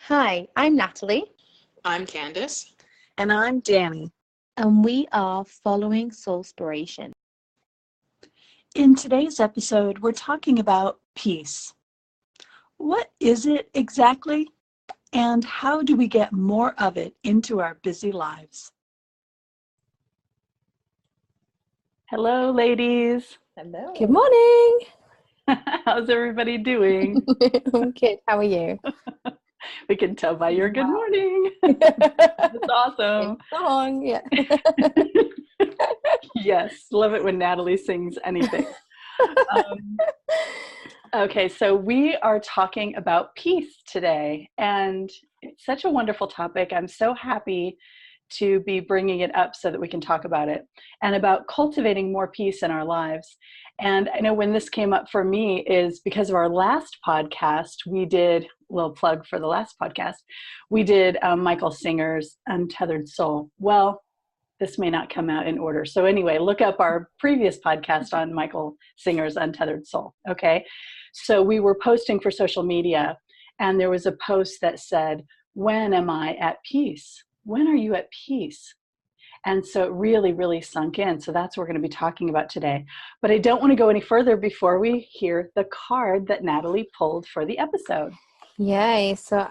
Hi, I'm Natalie, I'm Candace. And I'm Danny. and we are following Soulspiration. In today's episode, we're talking about peace. What is it exactly? And how do we get more of it into our busy lives? Hello, ladies. Hello. Good morning. How's everybody doing? I'm good. How are you? We can tell by your good Wow. morning. It's awesome. Song, yeah. Yes, love it when Natalie sings anything. Okay, so we are talking about peace today, and it's such a wonderful topic. I'm so happy to be bringing it up so that we can talk about it and about cultivating more peace in our lives. And I know when this came up for me is because of our last podcast, we did a little plug for the last podcast. We did Michael Singer's Untethered Soul. Well, this may not come out in order. So anyway, look up our previous podcast on Michael Singer's Untethered Soul. Okay. So we were posting for social media, and there was a post that said, "When am I at peace? When are you at peace?" And so it really, really sunk in. So that's what we're going to be talking about today. But I don't want to go any further before we hear the card that Natalie pulled for the episode. Yay. So,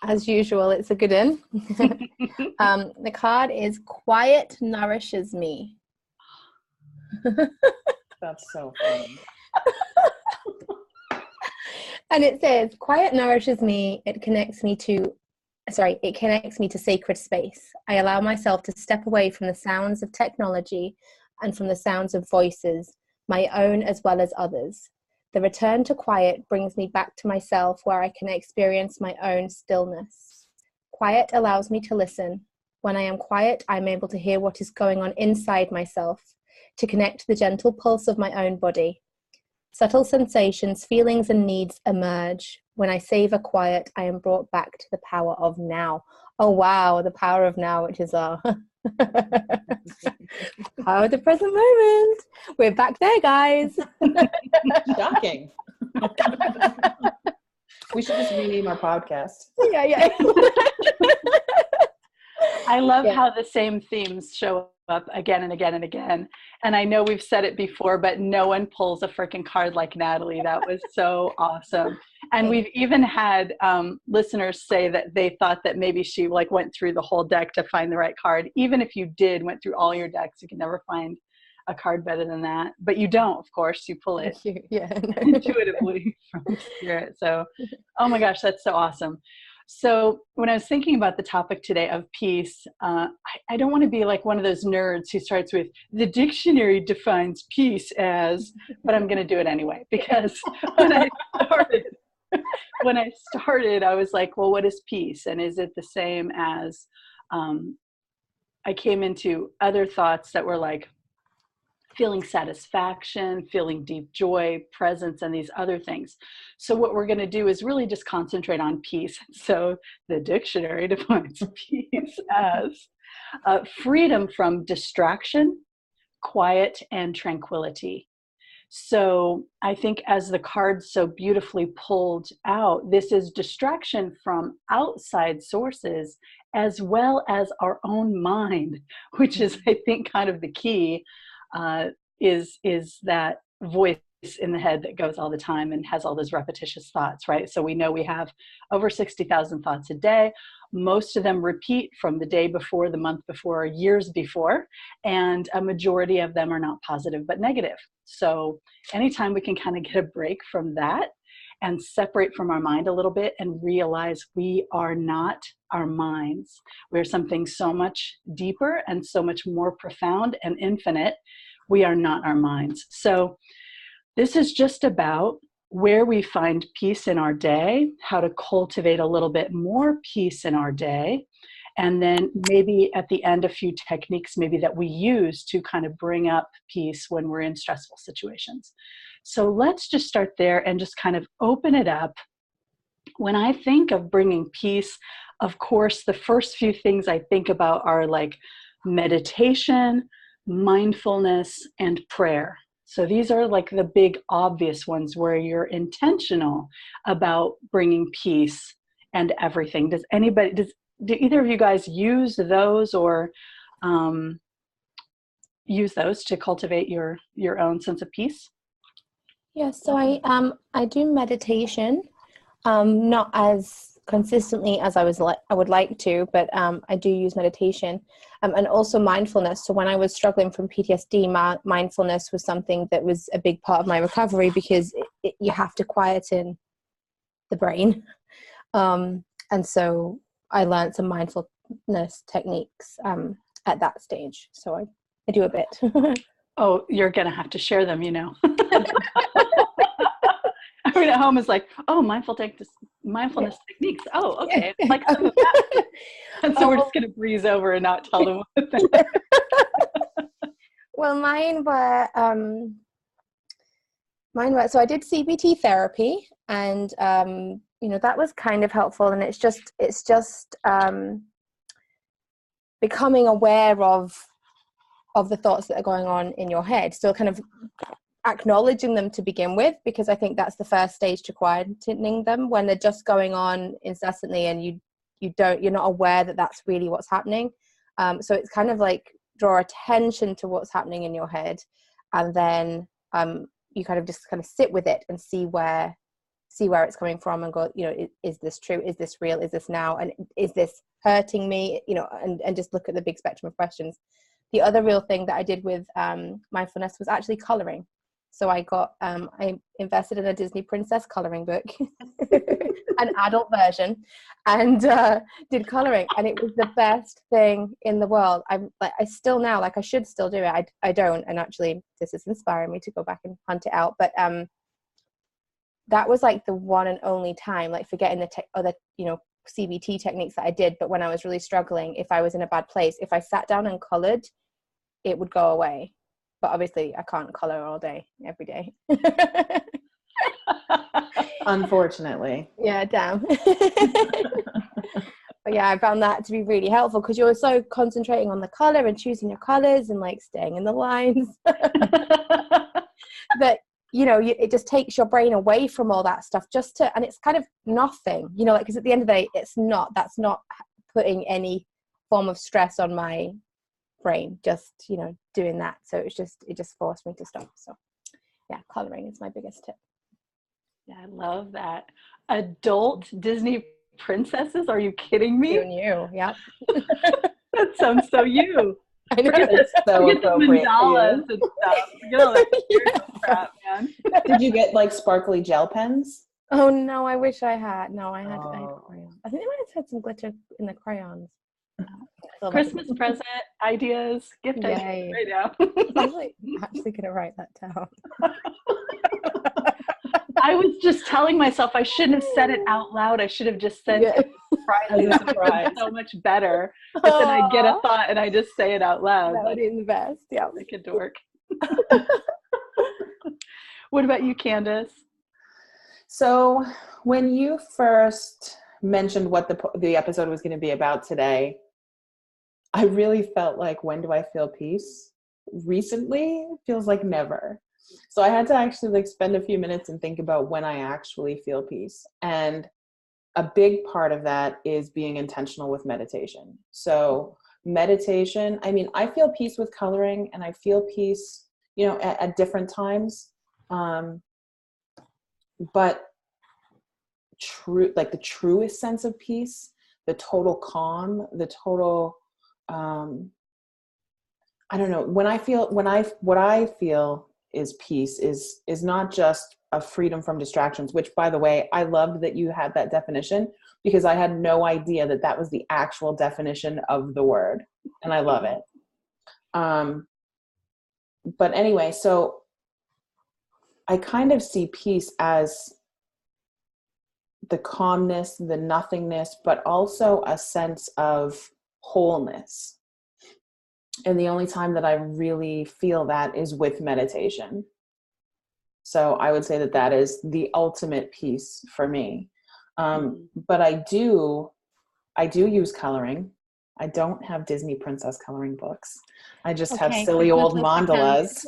as usual, it's a good one. The card is Quiet Nourishes Me. That's so funny. And it says, Quiet nourishes me. It connects me to sacred space. I allow myself to step away from the sounds of technology and from the sounds of voices, my own as well as others. The return to quiet brings me back to myself, where I can experience my own stillness. Quiet allows me to listen. When I am quiet, I'm able to hear what is going on inside myself, to connect to the gentle pulse of my own body. Subtle sensations, feelings, and needs emerge. When I savor quiet, I am brought back to the power of now. Oh, wow, the power of now, which is our power of the present moment. We're back there, guys. Shocking. We should just rename our podcast. Yeah. I love Yeah. how the same themes show up again and again and again. And I know we've said it before, but no one pulls a freaking card like Natalie. That was so awesome. And we've even had listeners say that they thought that maybe she went through the whole deck to find the right card. Even if you went through all your decks, you can never find a card better than that. But you don't, of course, you pull it intuitively from spirit. So, oh my gosh, that's so awesome. So when I was thinking about the topic today of peace, I don't want to be like one of those nerds who starts with, the dictionary defines peace as, but I'm going to do it anyway, because when I started, I was like, well, what is peace? And is it the same as, I came into other thoughts that were like, feeling satisfaction, feeling deep joy, presence, and these other things. So what we're going to do is really just concentrate on peace. So the dictionary defines peace as freedom from distraction, quiet, and tranquility. So I think as the card so beautifully pulled out, this is distraction from outside sources as well as our own mind, which is, I think, kind of the key. Is that voice in the head that goes all the time and has all those repetitious thoughts, right? So we know we have over 60,000 thoughts a day. Most of them repeat from the day before, the month before, years before, and a majority of them are not positive but negative. So anytime we can kind of get a break from that and separate from our mind a little bit and realize we are not our minds. We're something so much deeper and so much more profound and infinite. We are not our minds. So this is just about where we find peace in our day, how to cultivate a little bit more peace in our day, and then maybe at the end, a few techniques maybe that we use to kind of bring up peace when we're in stressful situations. So let's just start there and just kind of open it up. When I think of bringing peace, of course, the first few things I think about are like meditation, mindfulness, and prayer. So these are like the big obvious ones where you're intentional about bringing peace and everything. Do either of you guys use those or use those to cultivate your own sense of peace? Yeah, so I do meditation, not as consistently as I would like to, but I do use meditation, and also mindfulness. So when I was struggling from PTSD, mindfulness was something that was a big part of my recovery, because you have to quieten the brain, and so I learned some mindfulness techniques at that stage. So I do a bit. Oh, you're gonna have to share them, you know. Everyone at home is like, oh, mindfulness techniques. Oh, okay. Yeah. Like some of that. And so we're just gonna breeze over and not tell them what they are. Well, mine were so I did CBT therapy, and that was kind of helpful, and it's just becoming aware of the thoughts that are going on in your head. So kind of acknowledging them to begin with, because I think that's the first stage to quietening them, when they're just going on incessantly and you're not aware that that's really what's happening. So it's kind of like draw attention to what's happening in your head, and then you kind of just kind of sit with it and see where it's coming from, and go, is this true? Is this real? Is this now? And is this hurting me? And just look at the big spectrum of questions. The other real thing that I did with mindfulness was actually coloring. So I invested in a Disney princess coloring book, an adult version, and did coloring, and it was the best thing in the world. I still now, like, I should still do it. I don't, and actually this is inspiring me to go back and hunt it out. But that was like the one and only time, like, forgetting the other CBT techniques that I did, but when I was really struggling, if I was in a bad place, if I sat down and colored, it would go away. But obviously I can't color all day every day. Unfortunately. Yeah, damn. But yeah, I found that to be really helpful, because you're so concentrating on the color and choosing your colors and like staying in the lines that it just takes your brain away from all that stuff, and it's kind of nothing, like, because at the end of the day, that's not putting any form of stress on my brain, just doing that. So it just forced me to stop. So yeah, coloring is my biggest tip. Yeah, I love that. Adult Disney princesses? Are you kidding me? You, yeah. That sounds so you. I know. It's so Forget the appropriate for mandalas you. and stuff. Forget all that weirdo crap, man. Did you get like sparkly gel pens? Oh no, I wish I had. No, I had Oh. crayons. I think they might have had some glitter in the crayons. Christmas present ideas, gift ideas Yay. right now. I'm actually gonna write that down. I was just telling myself I shouldn't have said it out loud. I should have just said Surprise. so much better. But then I get a thought and I just say it out loud. That would be the best. Yeah. Like a dork. What about you, Candace? So when you first mentioned what the episode was going to be about today, I really felt like, when do I feel peace? Recently, it feels like never. So I had to actually like spend a few minutes and think about when I actually feel peace. And a big part of that is being intentional with meditation. So meditation, I mean, I feel peace with coloring, and I feel peace, at different times. But the truest sense of peace, the total calm, the total, I don't know, what I feel is peace is not just a freedom from distractions, which, by the way, I loved that you had that definition, because I had no idea that was the actual definition of the word, and I love it. But anyway, so I kind of see peace as the calmness, the nothingness, but also a sense of wholeness. And the only time that I really feel that is with meditation. So I would say that is the ultimate peace for me. But I do use coloring. I don't have Disney princess coloring books. I just have silly old mandalas.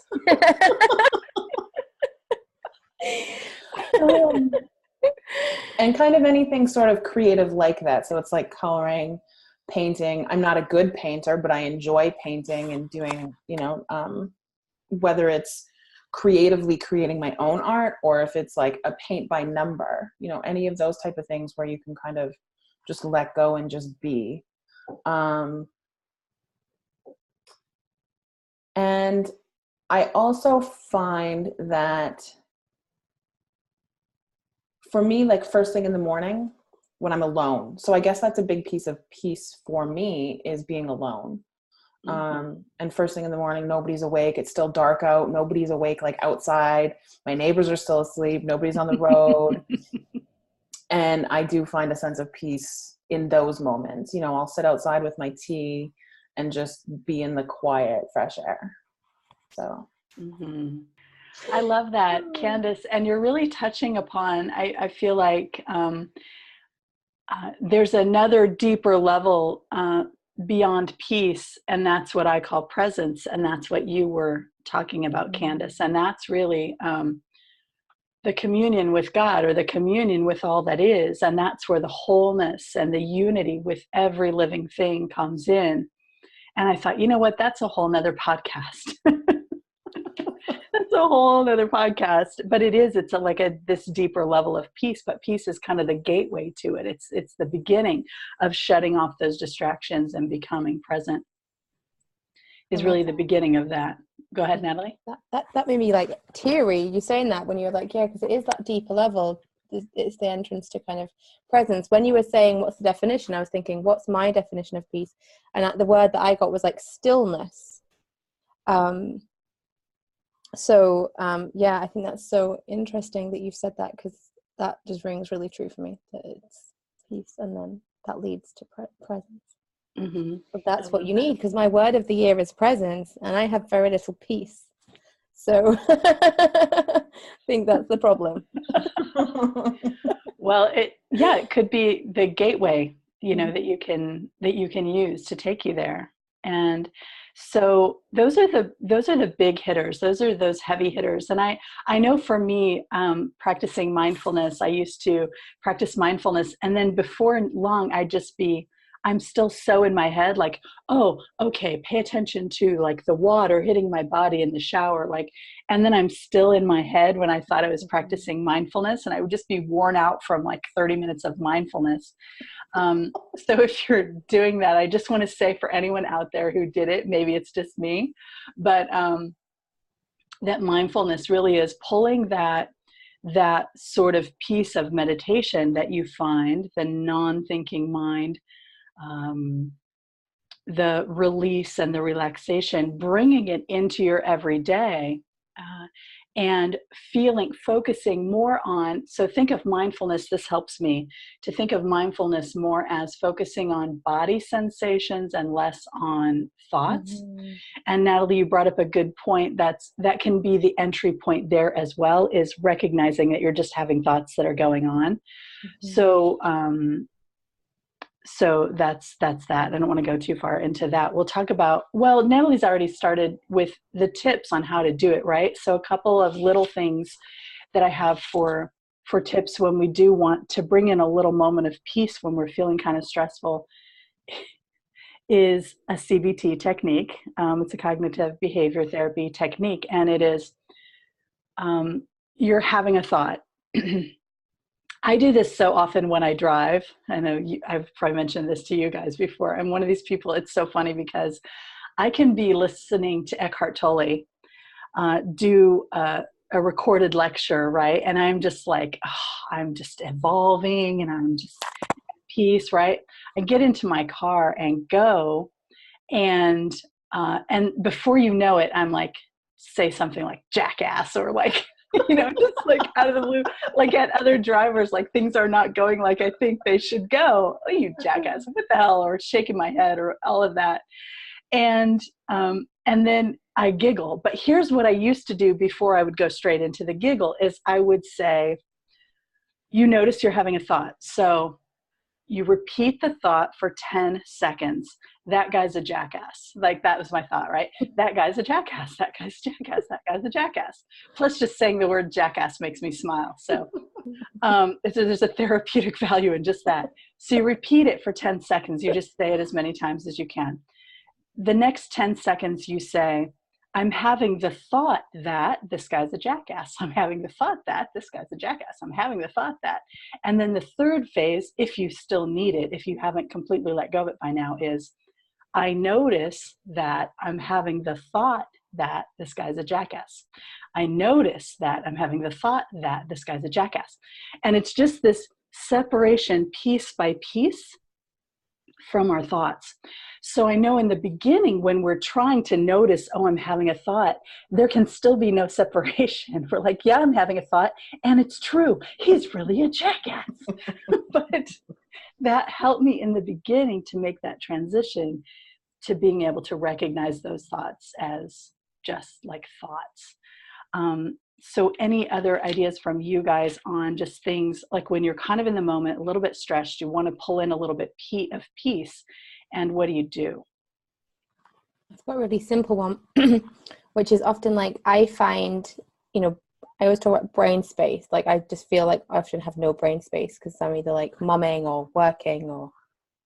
And kind of anything sort of creative like that. So it's like coloring, painting. I'm not a good painter, but I enjoy painting and doing, whether it's creatively creating my own art or if it's like a paint by number, any of those type of things where you can kind of just let go and just be. And I also find that for me, like first thing in the morning when I'm alone. So I guess that's a big piece of peace for me is being alone. And first thing in the morning, nobody's awake. It's still dark out. Nobody's awake, like outside. My neighbors are still asleep. Nobody's on the road. And I do find a sense of peace in those moments. I'll sit outside with my tea and just be in the quiet, fresh air. So. Mm-hmm. I love that, Candace. And you're really touching upon, I feel like there's another deeper level beyond peace, and that's what I call presence, and that's what you were talking about, Candace, and that's really the communion with God, or the communion with all that is, and that's where the wholeness and the unity with every living thing comes in. And I thought, you know what, that's a whole nother podcast. That's a whole other podcast, but it's this deeper level of peace, but peace is kind of the gateway to it. It's the beginning of shutting off those distractions and becoming present is really the beginning of that. Go ahead, Natalie. That made me like teary, you saying that, when you were like, yeah, because it is that deeper level. It's the entrance to kind of presence. When you were saying what's the definition, I was thinking, what's my definition of peace? And the word that I got was like stillness. Yeah, I think that's so interesting that you've said that, because that just rings really true for me, that it's peace, and then that leads to presence. Mm-hmm. But that's what you need, because my word of the year is presence, and I have very little peace. So I think that's the problem. Well, it could be the gateway, that you can use to take you there. And so those are the big hitters. Those are those heavy hitters. And I know for me, practicing mindfulness, I used to practice mindfulness, and then before long, I'm still so in my head, like, oh, okay, pay attention to like the water hitting my body in the shower, and then I'm still in my head when I thought I was practicing mindfulness, and I would just be worn out from like 30 minutes of mindfulness. So if you're doing that, I just want to say, for anyone out there who did it, maybe it's just me, but that mindfulness really is pulling that sort of piece of meditation that you find, the non-thinking mind, the release and the relaxation, bringing it into your everyday, and focusing more on, so think of mindfulness, this helps me to think of mindfulness more as focusing on body sensations and less on thoughts. Mm-hmm. And Natalie, you brought up a good point, that can be the entry point there as well, is recognizing that you're just having thoughts that are going on. Mm-hmm. So that's that. I don't want to go too far into that. We'll talk about, Natalie's already started with the tips on how to do it, right? So a couple of little things that I have for tips when we do want to bring in a little moment of peace when we're feeling kind of stressful is a CBT technique. It's a cognitive behavior therapy technique, and it is, you're having a thought. I do this so often when I drive. I know I've probably mentioned this to you guys before. I'm one of these people. It's so funny because I can be listening to Eckhart Tolle do a recorded lecture, right? And I'm just like, I'm just evolving, and I'm just at peace, right? I get into my car and go, and before you know it, I'm like, say something like jackass, or like, just like out of the blue, like at other drivers, like things are not going like I think they should go. Oh, you jackass, what the hell? Or shaking my head, or all of that. And then I giggle. But here's what I used to do before I would go straight into the giggle, is I would say, you notice you're having a thought. So you repeat the thought for 10 seconds. That guy's a jackass. Like, that was my thought, right? That guy's a jackass. That guy's a jackass. That guy's a jackass. Plus, just saying the word jackass makes me smile. So there's a therapeutic value in just that. So you repeat it for 10 seconds. You just say it as many times as you can. The next 10 seconds you say, I'm having the thought that this guy's a jackass. I'm having the thought that this guy's a jackass. I'm having the thought that. And then the third phase, if you still need it, if you haven't completely let go of it by now, is I notice that I'm having the thought that this guy's a jackass. I notice that I'm having the thought that this guy's a jackass. And it's just this separation piece by piece from our thoughts. So I know in the beginning when we're trying to notice, oh, I'm having a thought, there can still be no separation. We're like, yeah, I'm having a thought, and it's true. He's really a jackass. But that helped me in the beginning to make that transition to being able to recognize those thoughts as just like thoughts. So any other ideas from you guys on just things like when you're kind of in the moment, a little bit stressed, you want to pull in a little bit of peace, and what do you do? I've got a really simple one, which is often like I find, I always talk about brain space. Like I just feel like I often have no brain space because I'm either like mumming or working or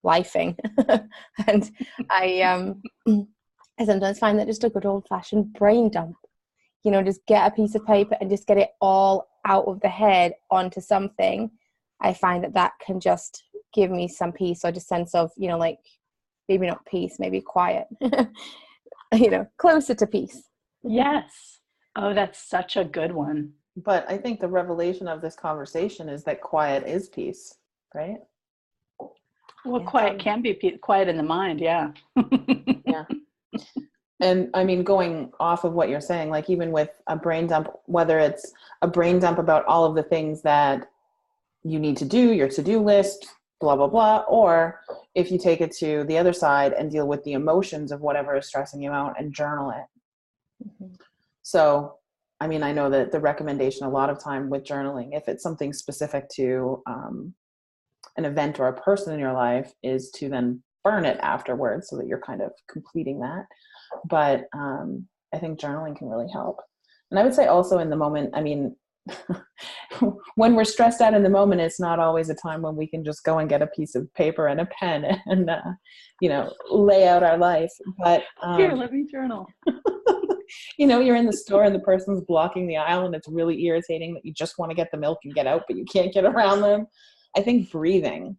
lifing. And I sometimes find that just a good old fashioned brain dump. Just get a piece of paper and just get it all out of the head onto something. I find that can just give me some peace, or just sense of, like maybe not peace, maybe quiet, closer to peace. Yes. Oh, that's such a good one. But I think the revelation of this conversation is that quiet is peace, right? Well, quiet can be quiet in the mind. Yeah. Yeah. And I mean, going off of what you're saying, like even with a brain dump, whether it's a brain dump about all of the things that you need to do, your to-do list, blah, blah, blah, or if you take it to the other side and deal with the emotions of whatever is stressing you out and journal it. Mm-hmm. So, I mean, I know that the recommendation a lot of time with journaling, if it's something specific to an event or a person in your life, is to then burn it afterwards so that you're kind of completing that. But I think journaling can really help. And I would say also in the moment, I mean, when we're stressed out in the moment, it's not always a time when we can just go and get a piece of paper and a pen and, lay out our life. But here, let me journal. You're in the store and the person's blocking the aisle and it's really irritating that you just want to get the milk and get out, but you can't get around them. I think breathing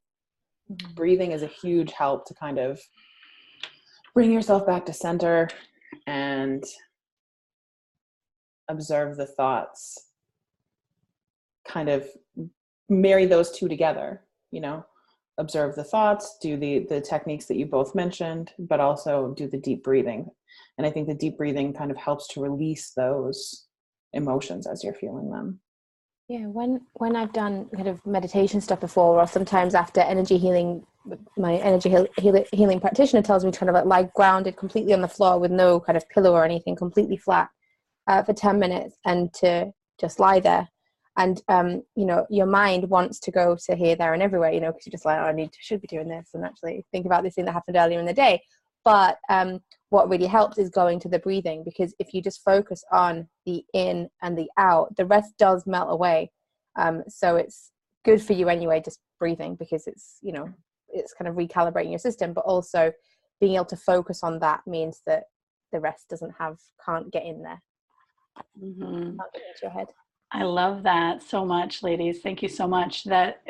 is a huge help to kind of bring yourself back to center and observe the thoughts. Kind of marry those two together, observe the thoughts, do the techniques that you both mentioned, but also do the deep breathing. And I think the deep breathing kind of helps to release those emotions as you're feeling them. Yeah, when I've done kind of meditation stuff before, or sometimes after energy healing, my energy healing practitioner tells me to kind of like lie grounded completely on the floor with no kind of pillow or anything, completely flat for 10 minutes and to just lie there. And, your mind wants to go to here, there and everywhere, because you're just like, oh, should be doing this and actually think about this thing that happened earlier in the day. But what really helps is going to the breathing, because if you just focus on the in and the out, the rest does melt away. So it's good for you anyway, just breathing, because it's, it's kind of recalibrating your system, but also being able to focus on that means that the rest can't get in there. Mm-hmm. Can't get into your head. I love that so much, ladies. Thank you so much. That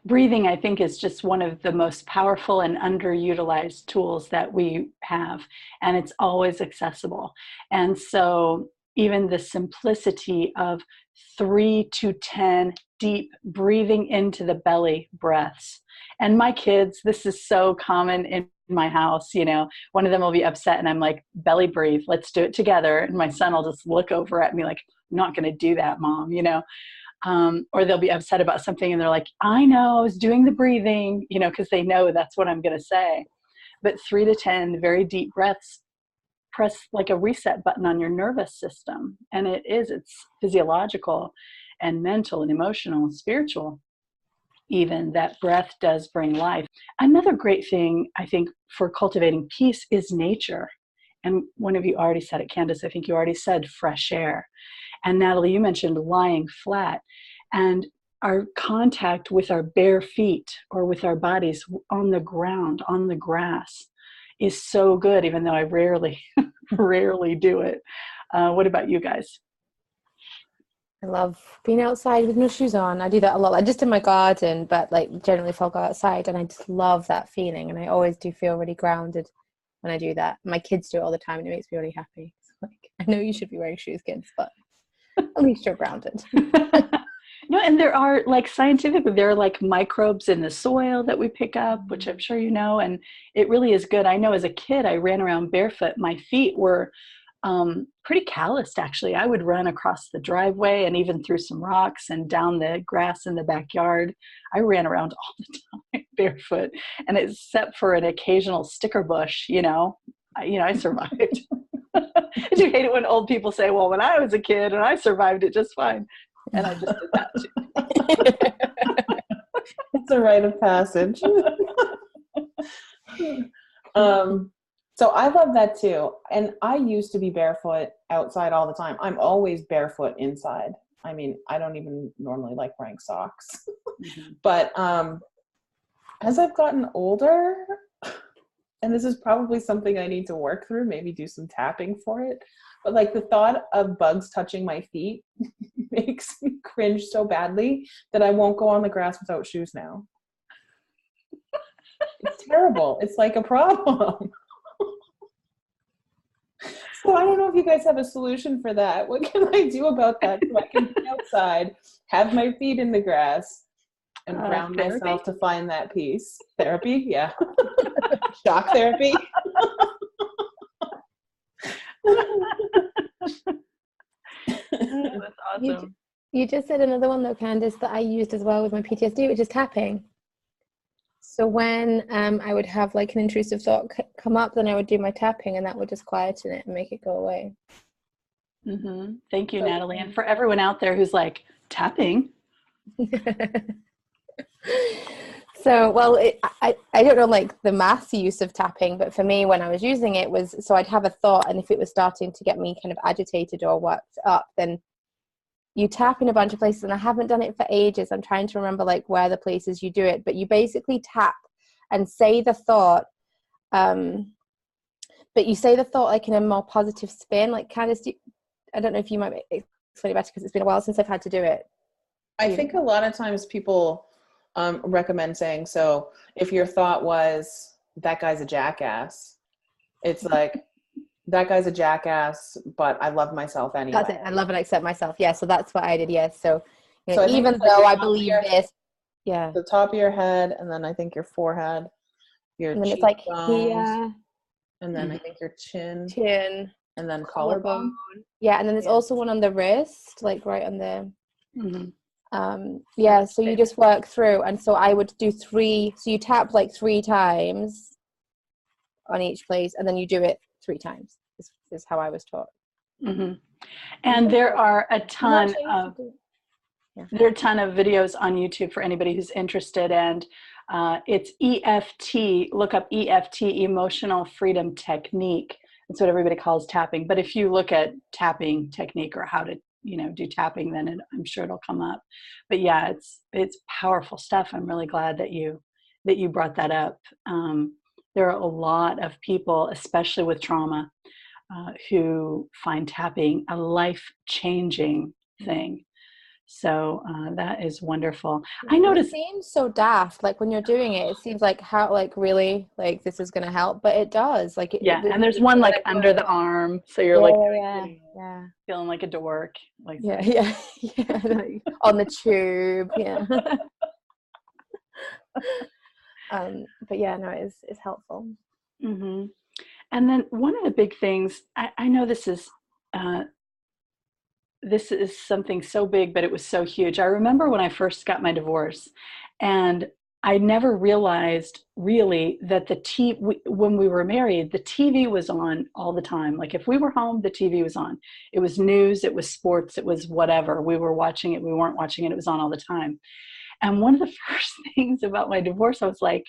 breathing, I think, is just one of the most powerful and underutilized tools that we have, and it's always accessible. And so even the simplicity of 3 to 10 deep breathing into the belly breaths. And my kids, this is so common in my house, one of them will be upset and I'm like, belly breathe, let's do it together. And my son will just look over at me like, I'm not going to do that, Mom, or they'll be upset about something and they're like, I know, I was doing the breathing, because they know that's what I'm going to say. But 3 to 10 very deep breaths press like a reset button on your nervous system. And it's physiological and mental and emotional and spiritual. even, that breath does bring life. Another great thing, I think, for cultivating peace is nature. And one of you already said it, Candace, I think you already said fresh air. And Natalie, you mentioned lying flat. And our contact with our bare feet or with our bodies on the ground, on the grass, is so good, even though I rarely, rarely do it. What about you guys? I love being outside with no shoes on. I do that a lot, like just in my garden, but like generally if I'll go outside, and I just love that feeling. And I always do feel really grounded when I do that. My kids do it all the time, and it makes me really happy. It's like, I know you should be wearing shoes, kids, but at least you're grounded. No, and there are, like, scientifically, there are like microbes in the soil that we pick up, which I'm sure you know, and it really is good. I know as a kid, I ran around barefoot. My feet were pretty calloused, actually. I would run across the driveway and even through some rocks and down the grass in the backyard. I ran around all the time barefoot, and except for an occasional sticker bush, I survived. I do hate it when old people say, well, when I was a kid and I survived it just fine. And I just did that too. It's a rite of passage. So I love that too. And I used to be barefoot outside all the time. I'm always barefoot inside. I mean, I don't even normally like wearing socks. Mm-hmm. But as I've gotten older, and this is probably something I need to work through, maybe do some tapping for it. But like the thought of bugs touching my feet makes me cringe so badly that I won't go on the grass without shoes now. It's terrible. It's like a problem. So I don't know if you guys have a solution for that. What can I do about that so I can be outside, have my feet in the grass, and ground myself to find that peace? Therapy? Yeah. Shock therapy? That's awesome. You just said another one though, Candace, that I used as well with my PTSD, which is tapping. So when I would have like an intrusive thought come up, then I would do my tapping, and that would just quieten it and make it go away. Mm-hmm. Thank you, Natalie. And for everyone out there who's like, tapping? So, well, I don't know like the mass use of tapping, but for me, when I was using it was, so I'd have a thought, and if it was starting to get me kind of agitated or worked up, then you tap in a bunch of places, and I haven't done it for ages. I'm trying to remember like where the places you do it, but you basically tap and say the thought, but you say the thought like in a more positive spin. Like Candace, I don't know if you might explain it better because it's been a while since I've had to do it. I think a lot of times people recommend saying, so if your thought was, that guy's a jackass, it's like, that guy's a jackass, but I love myself anyway. That's it. I love and accept myself. Yeah. So that's what I did. Yes. So, so even though I believe this, yeah. The top of your head, and then I think your forehead, your and then it's like here, and then I think your chin, and then collarbone. Yeah. And then there's also one on the wrist, like right on the, yeah. So you just work through. And so I would do 3. So you tap like 3 times on each place, and then you do it 3 times is how I was taught. Mm-hmm. And there are a ton of videos on YouTube for anybody who's interested, and it's EFT. Look up EFT, Emotional Freedom Technique. That's what everybody calls tapping. But if you look at tapping technique or how to do tapping, then I'm sure it'll come up. But yeah, it's powerful stuff. I'm really glad that you brought that up. There are a lot of people, especially with trauma, who find tapping a life-changing thing. So that is wonderful. I noticed it seems so daft. Like when you're doing it, it seems like how really like this is going to help, but it does. Like and there's one like under the arm, so you're feeling like a dork. Like yeah, like, on the tube, yeah. But yeah, no, it's helpful. Mm-hmm. And then one of the big things, I know this is something so big, but it was so huge. I remember when I first got my divorce, and I never realized really that when we were married, the TV was on all the time. Like if we were home, the TV was on. It was news, it was sports, it was whatever. We were watching it, we weren't watching it, it was on all the time. And one of the first things about my divorce, I was like,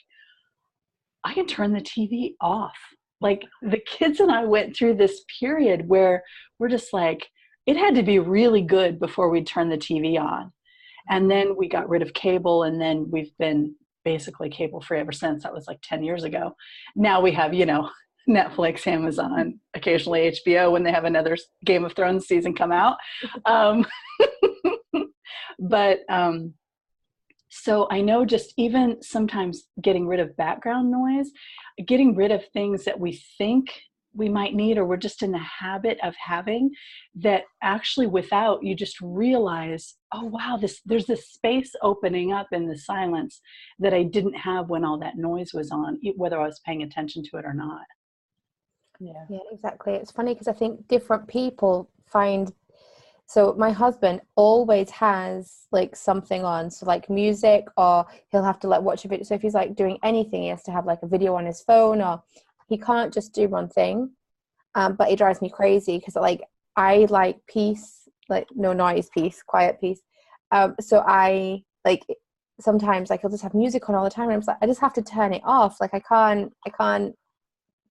I can turn the TV off. Like, the kids and I went through this period where we're just like, it had to be really good before we'd turn the TV on. And then we got rid of cable, and then we've been basically cable free ever since. That was like 10 years ago. Now we have, Netflix, Amazon, occasionally HBO when they have another Game of Thrones season come out. Um, but so I know, just even sometimes getting rid of background noise, getting rid of things that we think we might need, or we're just in the habit of having, that actually without, you just realize, oh wow, there's this space opening up in the silence that I didn't have when all that noise was on, whether I was paying attention to it or not. Yeah, exactly. It's funny because I think different people find, so my husband always has like something on, so like music, or he'll have to like watch a video. So if he's like doing anything, he has to have like a video on his phone, or he can't just do one thing. But it drives me crazy because like I like peace, like no noise, peace, quiet peace. So I like sometimes like he'll just have music on all the time, and I'm just like, I just have to turn it off. Like I can't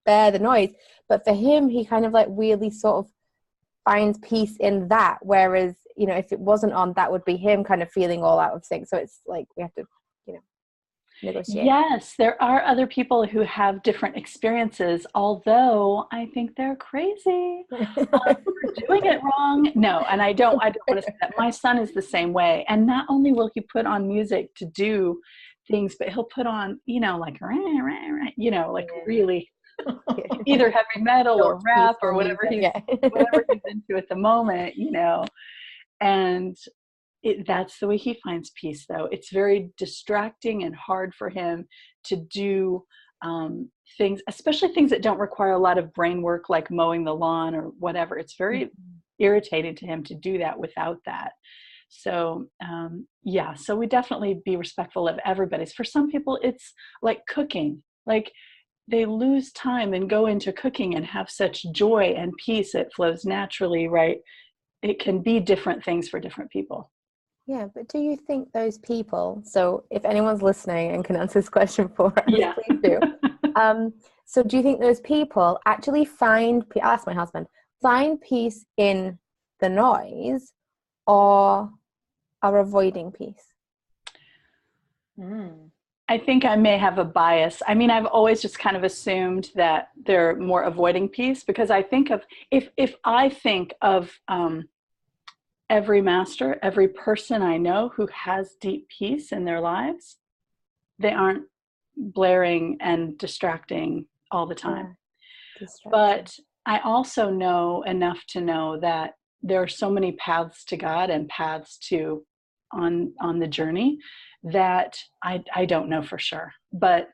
bear the noise. But for him, he kind of like really sort of finds peace in that, whereas if it wasn't on, that would be him kind of feeling all out of sync. So it's like we have to negotiate. Yes, there are other people who have different experiences, although I think they're crazy for doing it wrong. No, and I don't want to say that. My son is the same way, and not only will he put on music to do things, but he'll put on like like really either heavy metal or rap or whatever he's into at the moment, and that's the way he finds peace, though. It's very distracting and hard for him to do things, especially things that don't require a lot of brain work, like mowing the lawn or whatever. It's very irritating to him to do that without that. So so we definitely be respectful of everybody's. For some people, it's like cooking. Like, they lose time and go into cooking and have such joy and peace. It flows naturally, right? It can be different things for different people. Yeah, but do you think those people, so if anyone's listening and can answer this question for us, please do. So do you think those people actually find, I'll ask my husband, find peace in the noise, or are avoiding peace? I think I may have a bias. I mean, I've always just kind of assumed that they're more avoiding peace, because I think of, if I think of every master, every person I know who has deep peace in their lives, they aren't blaring and distracting all the time. But I also know enough to know that there are so many paths to God and paths to on the journey that I don't know for sure. But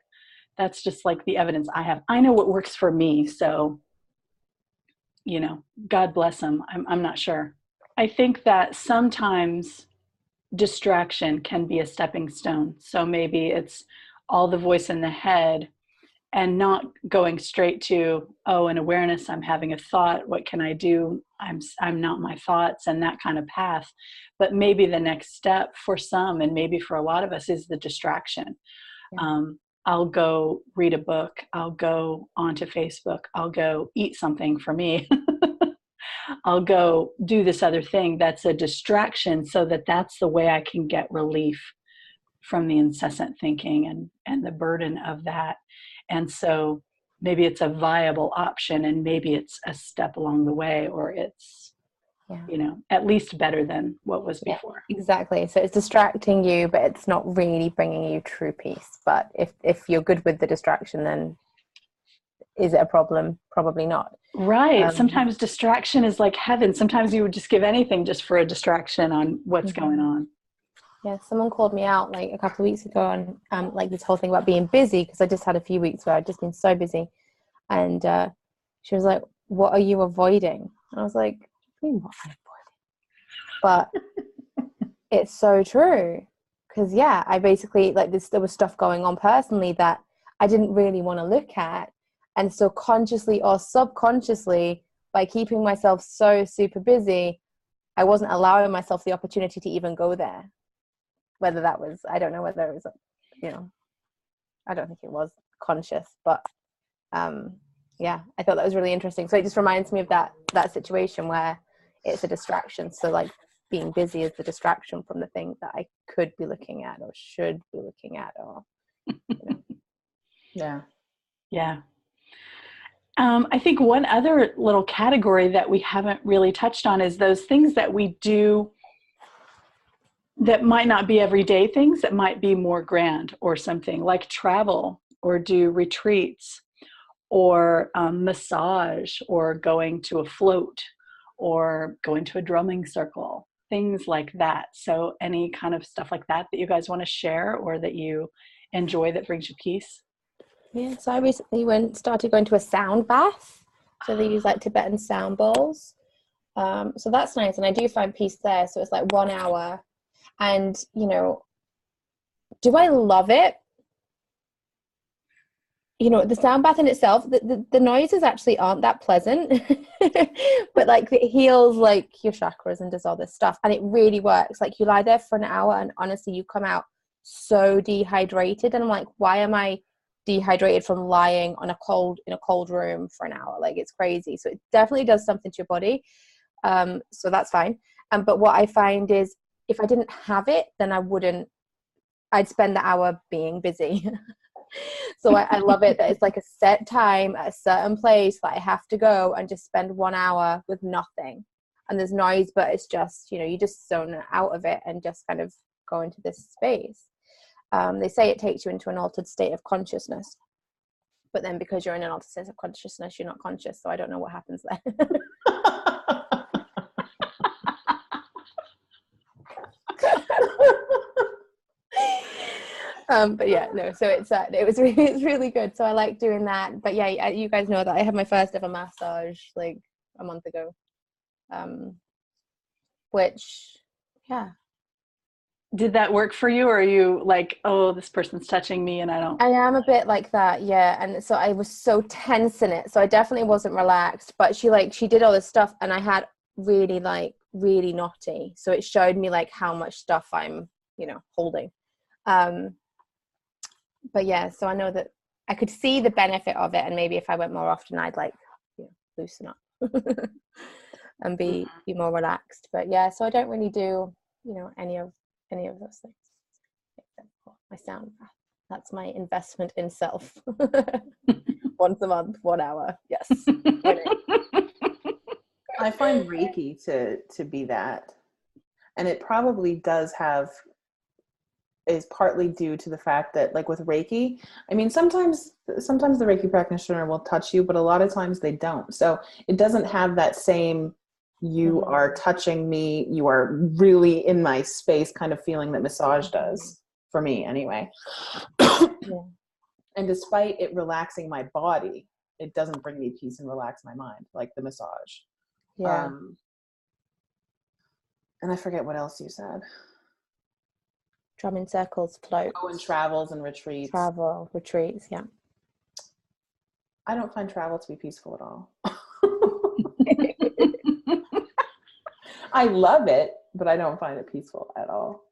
that's just like the evidence I have. I know what works for me. So, God bless them. I'm not sure. I think that sometimes distraction can be a stepping stone. So maybe it's all the voice in the head and not going straight to, an awareness, I'm having a thought, what can I do? I'm not my thoughts, and that kind of path. But maybe the next step for some, and maybe for a lot of us, is the distraction. Yeah. I'll go read a book. I'll go onto Facebook. I'll go eat something for me. I'll go do this other thing that's a distraction, so that's the way I can get relief from the incessant thinking and the burden of that. And so maybe it's a viable option, and maybe it's a step along the way, or it's, at least better than what was before. Yeah, exactly. So it's distracting you, but it's not really bringing you true peace. But if you're good with the distraction, then is it a problem? Probably not. Right. Sometimes distraction is like heaven. Sometimes you would just give anything just for a distraction on what's going on. Yeah, someone called me out like a couple of weeks ago on like this whole thing about being busy, because I just had a few weeks where I'd just been so busy, and she was like, "What are you avoiding?" And I was like, "What am I avoiding?" But it's so true, because I basically there was stuff going on personally that I didn't really want to look at, and so consciously or subconsciously, by keeping myself so super busy, I wasn't allowing myself the opportunity to even go there. whether that was, I don't know whether it was, I don't think it was conscious, but yeah, I thought that was really interesting. So it just reminds me of that situation where it's a distraction. So like being busy is the distraction from the thing that I could be looking at or should be looking at, or Yeah. I think one other little category that we haven't really touched on is those things that we do that might not be everyday things, that might be more grand or something, like travel or do retreats or massage or going to a float or going to a drumming circle, things like that. So any kind of stuff like that that you guys want to share or that you enjoy that brings you peace? Yeah, so I recently started going to a sound bath. So they use like Tibetan sound bowls. So that's nice. And I do find peace there. So it's like 1 hour. And, do I love it? The sound bath in itself, the noises actually aren't that pleasant, but like it heals like your chakras and does all this stuff. And it really works. Like you lie there for an hour and honestly, you come out so dehydrated. And I'm like, why am I dehydrated from lying in a cold room for an hour? Like it's crazy. So it definitely does something to your body. So that's fine. But what I find is if I didn't have it, then I'd spend the hour being busy. So I love it that it's like a set time at a certain place that I have to go and just spend 1 hour with nothing. And there's noise, but it's just, you just zone out of it and just kind of go into this space. They say it takes you into an altered state of consciousness. But then because you're in an altered state of consciousness, you're not conscious. So I don't know what happens there. But yeah, no, so it's really good. So I like doing that. But yeah, you guys know that I had my first ever massage like a month ago, which Did that work for you, or are you like, oh, this person's touching me and I am a bit like that, yeah. And so I was so tense in it, so I definitely wasn't relaxed. But she did all this stuff and I had really naughty, so it showed me like how much stuff I'm holding. But yeah, so I know that I could see the benefit of it, and maybe if I went more often, I'd like loosen up and be more relaxed. But yeah, so I don't really do any of those things except for my sound bath. That's my investment in self. Once a month, 1 hour. Yes. I find Reiki to be that, and it probably is partly due to the fact that like with Reiki, I mean, sometimes the Reiki practitioner will touch you, but a lot of times they don't. So it doesn't have that same, you are touching me, you are really in my space kind of feeling that massage does for me anyway. And despite it relaxing my body, it doesn't bring me peace and relax my mind like the massage. Yeah. And I forget what else you said. Drumming circles, float. Oh, and travels and retreats. Travel, retreats, yeah. I don't find travel to be peaceful at all. I love it, but I don't find it peaceful at all.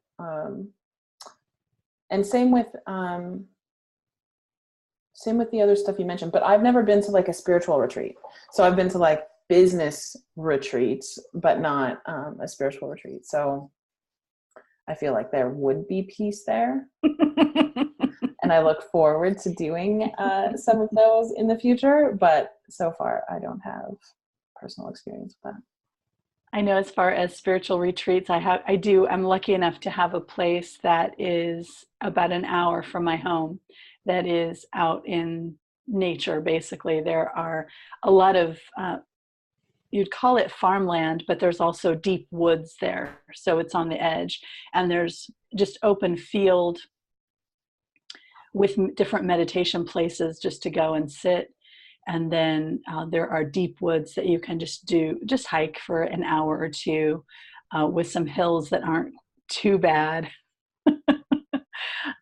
And same with the other stuff you mentioned, but I've never been to like a spiritual retreat. So I've been to like business retreats, but not a spiritual retreat. So I feel like there would be peace there. And I look forward to doing some of those in the future, but so far I don't have personal experience with that. I know as far as spiritual retreats, I'm lucky enough to have a place that is about an hour from my home that is out in nature, basically. There are a lot of, you'd call it farmland, but there's also deep woods there. So it's on the edge, and there's just open field with different meditation places just to go and sit. And then there are deep woods that you can just hike for an hour or two with some hills that aren't too bad.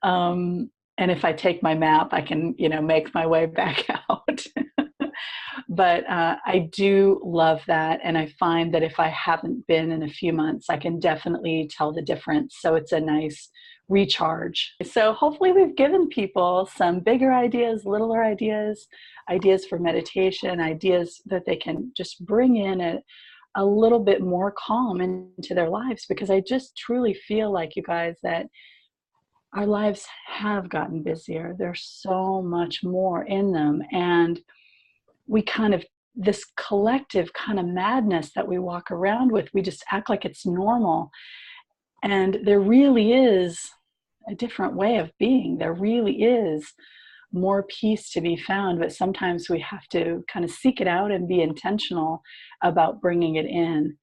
And if I take my map, I can, make my way back out. But I do love that. And I find that if I haven't been in a few months, I can definitely tell the difference. So it's a nice recharge. So hopefully we've given people some bigger ideas, littler ideas, ideas for meditation, ideas that they can just bring in a little bit more calm into their lives, because I just truly feel like, you guys, that our lives have gotten busier. There's so much more in them. And we kind of, this collective kind of madness that we walk around with, we just act like it's normal. And there really is a different way of being. There really is more peace to be found, but sometimes we have to kind of seek it out and be intentional about bringing it in.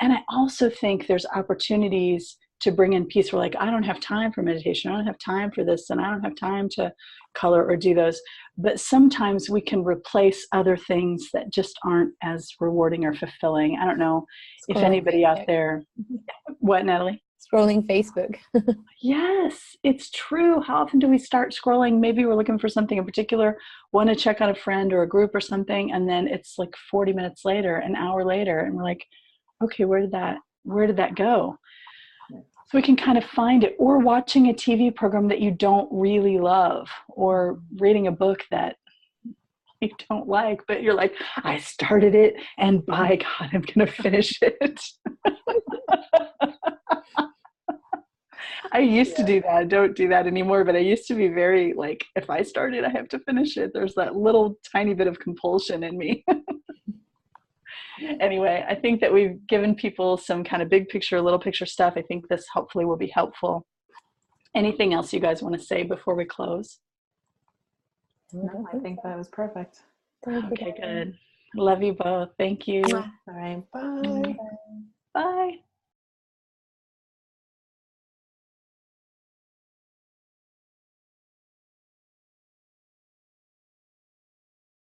And I also think there's opportunities to bring in peace. We're like, I don't have time for meditation. I don't have time for this. And I don't have time to color or do those. But sometimes we can replace other things that just aren't as rewarding or fulfilling. I don't know if anybody out there, what, Natalie? Scrolling Facebook. Yes, it's true. How often do we start scrolling? Maybe we're looking for something in particular, want to check on a friend or a group or something, and then it's like 40 minutes later, an hour later, and we're like, okay, where did that go? So we can kind of find it, or watching a TV program that you don't really love, or reading a book that you don't like, but you're like, I started it, and by God, I'm going to finish it. I used to do that. I don't do that anymore, but I used to be very like, if I start it, I have to finish it. There's that little tiny bit of compulsion in me. Anyway, I think that we've given people some kind of big picture, little picture stuff. I think this hopefully will be helpful. Anything else you guys want to say before we close? No, I think that was perfect. Okay, good. Love you both. Thank you. All right, bye. Bye.